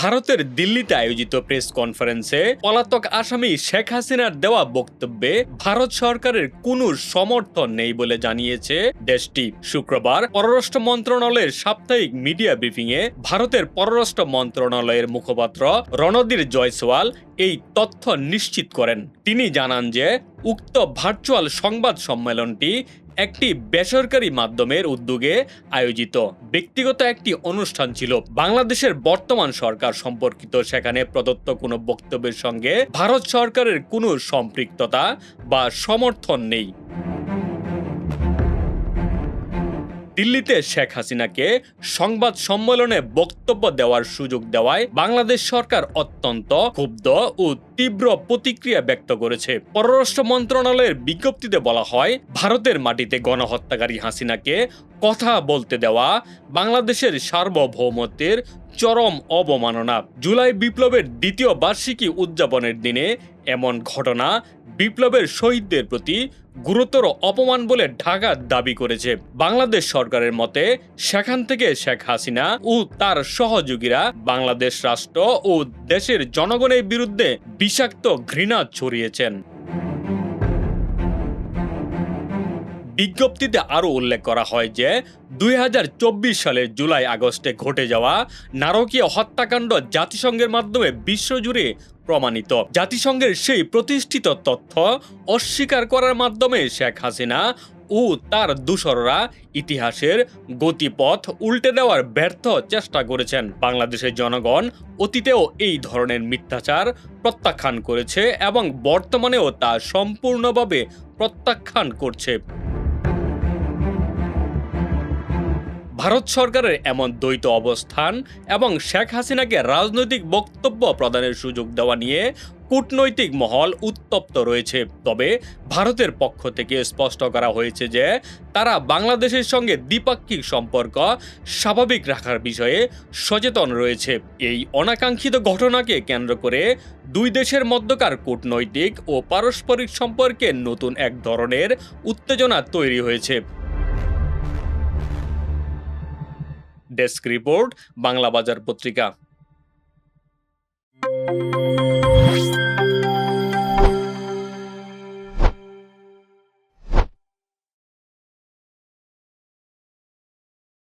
ভারতের দিল্লিতে আয়োজিত প্রেস কনফারেন্সে পলাতক আসামি শেখ হাসিনার দেওয়া বক্তব্যে ভারত সরকারের কোনো সমর্থন নেই বলে জানিয়েছে দেশটি। শুক্রবার পররাষ্ট্র মন্ত্রণালয়ের সাপ্তাহিক মিডিয়া ব্রিফিংয়ে ভারতের পররাষ্ট্র মন্ত্রণালয়ের মুখপাত্র রণধীর জয়সওয়াল এই তথ্য নিশ্চিত করেন। তিনি জানান যে উক্ত ভার্চুয়াল সংবাদ সম্মেলনটি একটি বেসরকারি মাধ্যমের উদ্যোগে আয়োজিত ব্যক্তিগত একটি অনুষ্ঠান ছিল। বাংলাদেশের বর্তমান সরকার সম্পর্কিত সেখানে প্রদত্ত কোনো বক্তব্যের সঙ্গে ভারত সরকারের কোনো সম্পৃক্ততা বা সমর্থন নেই। দিল্লিতে শেখ হাসিনাকে সংবাদ সম্মেলনে বক্তব্য দেওয়ার সুযোগ দেওয়ায় বাংলাদেশ সরকার অত্যন্ত ক্ষুব্ধ ও তীব্র প্রতিক্রিয়া ব্যক্ত করেছে। পররাষ্ট্র মন্ত্রণালয়ের বিজ্ঞপ্তিতে বলা হয়, ভারতের মাটিতে গণহত্যাকারী হাসিনাকে কথা বলতে দেওয়া বাংলাদেশের সার্বভৌমত্বের চরম অবমাননা। জুলাই বিপ্লবের দ্বিতীয় বার্ষিকী উদযাপনের দিনে এমন ঘটনা বিপ্লবের শহীদদের প্রতি গুরুতর অপমান বলে ঢাকা দাবি করেছে। বাংলাদেশ সরকারের মতে সেখান থেকে শেখ হাসিনা ও তার সহযোগীরা বাংলাদেশ রাষ্ট্র ও দেশের জনগণের বিরুদ্ধে বিষাক্ত ঘৃণা ছড়িয়েছেন। বিজ্ঞপ্তিতে আরও উল্লেখ করা হয় যে 2024 সালের জুলাই আগস্টে ঘটে যাওয়া নারকীয় হত্যাকাণ্ড জাতিসংঘের মাধ্যমে বিশ্বজুড়ে প্রমাণিত। জাতিসংঘের সেই প্রতিষ্ঠিত তথ্য অস্বীকার করার মাধ্যমে শেখ হাসিনা ও তার দূষররা ইতিহাসের গতিপথ উল্টে দেওয়ার ব্যর্থ চেষ্টা করেছেন। বাংলাদেশের জনগণ অতীতেও এই ধরনের মিথ্যাচার প্রত্যাখ্যান করেছে এবং বর্তমানেও তা সম্পূর্ণভাবে প্রত্যাখ্যান করছে। ভারত সরকারের এমন দ্বৈত অবস্থান এবং শেখ হাসিনাকে রাজনৈতিক বক্তব্য প্রদানের সুযোগ দেওয়া নিয়ে কূটনৈতিক মহল উত্তপ্ত রয়েছে। তবে ভারতের পক্ষ থেকে স্পষ্ট করা হয়েছে যে তারা বাংলাদেশের সঙ্গে দ্বিপাক্ষিক সম্পর্ক স্বাভাবিক রাখার বিষয়ে সচেতন রয়েছে। এই অনাকাঙ্ক্ষিত ঘটনাকে কেন্দ্র করে দুই দেশের মধ্যকার কূটনৈতিক ও পারস্পরিক সম্পর্কে নতুন এক ধরনের উত্তেজনা তৈরি হয়েছে। ডেস্ক রিপোর্ট, বাংলা বাজার পত্রিকা।